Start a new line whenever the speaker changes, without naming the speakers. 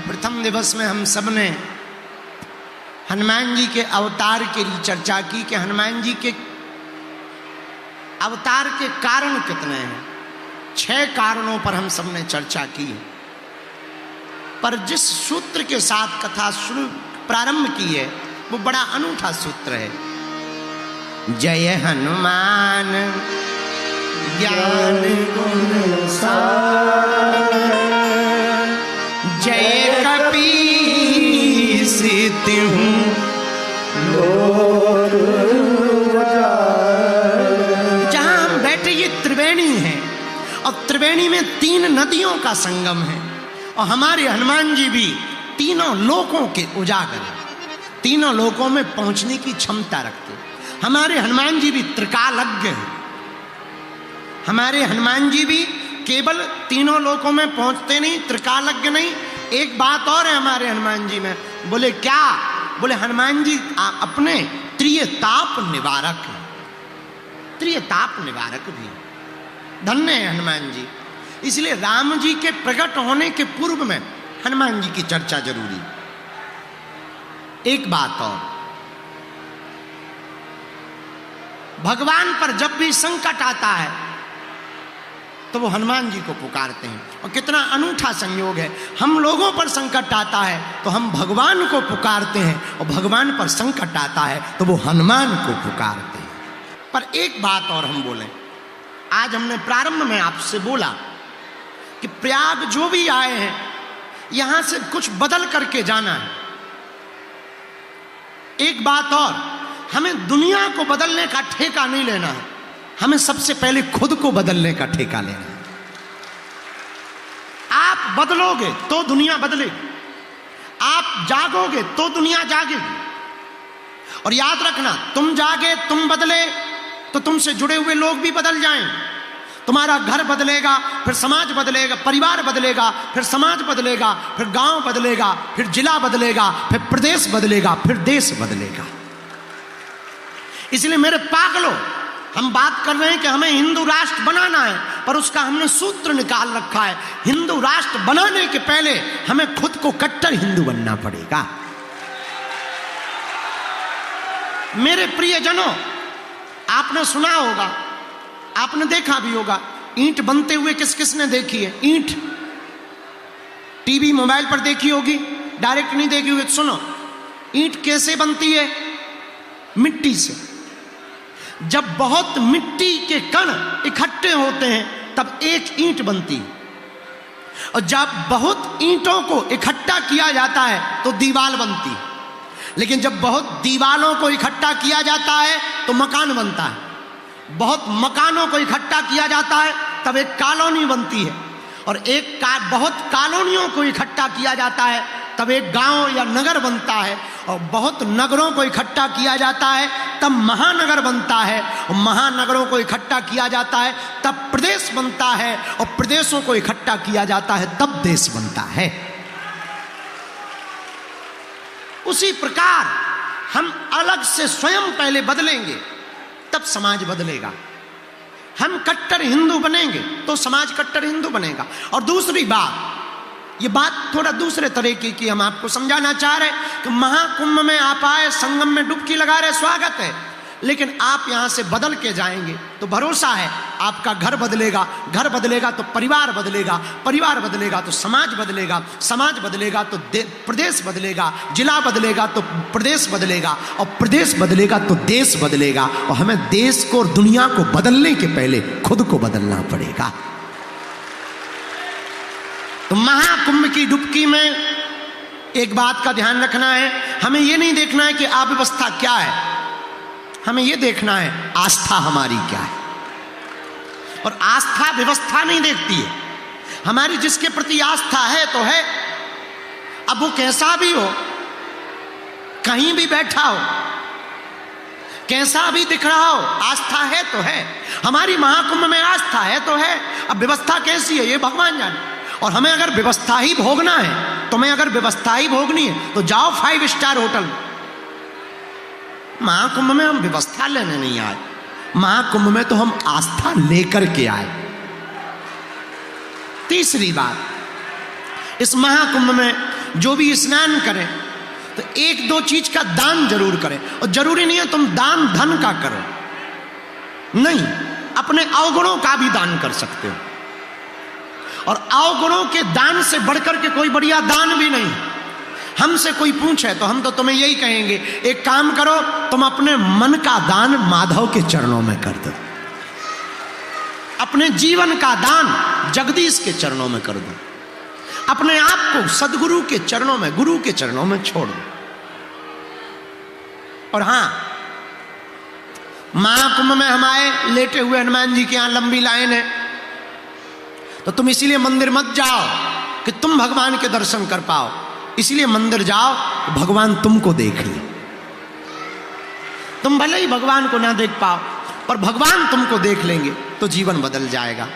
प्रथम दिवस में हम सब ने हनुमान जी के अवतार के लिए चर्चा की कि हनुमान जी के अवतार के कारण कितने हैं। 6 कारणों पर हम सब ने चर्चा की, पर जिस सूत्र के साथ कथा शुरू प्रारंभ की है वो बड़ा अनूठा सूत्र है। जय हनुमान ज्ञान गुण सागर, जय कपीस तिहुँ लोक उजागर। जहां हम बैठे ये त्रिवेणी है और त्रिवेणी में 3 नदियों का संगम है और हमारे हनुमान जी भी तीनों लोकों के उजागर हैं, तीनों लोकों में पहुंचने की क्षमता रखते हैं। हमारे हनुमान जी भी त्रिकालज्ञ हैं। हमारे हनुमान जी भी केवल तीनों लोकों में पहुंचते नहीं, त्रिकालज्ञ नहीं, एक बात और है हमारे हनुमान जी में। बोले क्या? बोले हनुमान जी अपने त्रियताप निवारक हैं, त्रियताप निवारक भी। धन्य है हनुमान जी। इसलिए राम जी के प्रकट होने के पूर्व में हनुमान जी की चर्चा जरूरी। एक बात और, भगवान पर जब भी संकट आता है तो वो हनुमान जी को पुकारते हैं। और कितना अनूठा संयोग है, हम लोगों पर संकट आता है तो हम भगवान को पुकारते हैं और भगवान पर संकट आता है तो वो हनुमान को पुकारते हैं। पर एक बात और हम बोलें, आज हमने प्रारंभ में आपसे बोला कि प्रयाग जो भी आए हैं यहां से कुछ बदल करके जाना है। एक बात और, हमें दुनिया को बदलने का ठेका नहीं लेना है, हमें सबसे पहले खुद को बदलने का ठेका लेना है। आप बदलोगे तो दुनिया बदलेगी, आप जागोगे तो दुनिया जागेगी। और याद रखना, तुम जागे, तुम बदले तो तुमसे जुड़े हुए लोग भी बदल जाएं। तुम्हारा घर बदलेगा, फिर समाज बदलेगा, परिवार बदलेगा, फिर समाज बदलेगा, फिर गांव बदलेगा, फिर जिला बदलेगा, फिर प्रदेश बदलेगा, फिर देश बदलेगा। इसलिए मेरे पागलों, हम बात कर रहे हैं कि हमें हिंदू राष्ट्र बनाना है, पर उसका हमने सूत्र निकाल रखा है। हिंदू राष्ट्र बनाने के पहले हमें खुद को कट्टर हिंदू बनना पड़ेगा। मेरे प्रियजनों, आपने सुना होगा, आपने देखा भी होगा, ईंट बनते हुए किस किस ने देखी है? ईंट टीवी मोबाइल पर देखी होगी, डायरेक्ट नहीं देखी होगी। सुनो, ईंट कैसे बनती है? मिट्टी से। जब बहुत मिट्टी के कण इकट्ठे होते हैं तब एक ईंट बनती है, और जब बहुत ईंटों को इकट्ठा किया जाता है तो दीवार बनती है। लेकिन जब बहुत दीवारों को इकट्ठा किया जाता है तो मकान बनता है। बहुत मकानों को इकट्ठा किया जाता है तब एक कॉलोनी बनती है, और बहुत कॉलोनियों को इकट्ठा किया जाता है तब एक गांव या नगर बनता है, और बहुत नगरों को इकट्ठा किया जाता है तब महानगर बनता है, और महानगरों को इकट्ठा किया जाता है तब प्रदेश बनता है, और प्रदेशों को इकट्ठा किया जाता है तब देश बनता है। उसी प्रकार हम अलग से स्वयं पहले बदलेंगे तब समाज बदलेगा। हम कट्टर हिंदू बनेंगे तो समाज कट्टर हिंदू बनेगा। और दूसरी बात, ये बात थोड़ा दूसरे तरीके की हम आपको समझाना चाह रहे हैं कि महाकुंभ में आप आए, संगम में डुबकी लगा रहे, स्वागत है, लेकिन आप यहां से बदल के जाएंगे तो भरोसा है आपका घर बदलेगा, घर बदलेगा तो परिवार बदलेगा, परिवार बदलेगा तो समाज बदलेगा, समाज बदलेगा तो प्रदेश बदलेगा, जिला बदलेगा तो प्रदेश बदलेगा, और प्रदेश बदलेगा तो देश बदलेगा। और हमें देश को और दुनिया को बदलने के पहले खुद को बदलना पड़ेगा। तो महाकुंभ की डुबकी में एक बात का ध्यान रखना है, हमें यह नहीं देखना है कि अव्यवस्था क्या है, हमें यह देखना है आस्था हमारी क्या है। और आस्था व्यवस्था नहीं देखती है, हमारी जिसके प्रति आस्था है तो है, अब वो कैसा भी हो, कहीं भी बैठा हो, कैसा भी दिख रहा हो, आस्था है तो है। हमारी महाकुंभ में आस्था है तो है। अब व्यवस्था कैसी है ये भगवान जाने। और हमें अगर व्यवस्था ही भोगना है, तुम्हें अगर व्यवस्था ही भोगनी है तो जाओ 5 स्टार होटल। महाकुंभ में हम व्यवस्था लेने नहीं आए, महाकुंभ में तो हम आस्था लेकर के आए। तीसरी बात, इस महाकुंभ में जो भी स्नान करें तो एक दो चीज का दान जरूर करें। और जरूरी नहीं है तुम दान धन का करो, नहीं, अपने अवगुणों का भी दान कर सकते हो। और अवगुणों के दान से बढ़कर के कोई बढ़िया दान भी नहीं। हमसे कोई पूछे तो हम तो तुम्हें यही कहेंगे, एक काम करो, तुम अपने मन का दान माधव के चरणों में कर दो, अपने जीवन का दान जगदीश के चरणों में कर दो, अपने आप को सदगुरु के चरणों में, गुरु के चरणों में छोड़ दो। और हां, महाकुंभ में हम आए, लेटे हुए हनुमान जी के यहां लंबी लाइन है, तो तुम इसीलिए मंदिर मत जाओ कि तुम भगवान के दर्शन कर पाओ, इसलिए मंदिर जाओ भगवान तुमको देख ले। तुम भले ही भगवान को ना देख पाओ, पर भगवान तुमको देख लेंगे तो जीवन बदल जाएगा।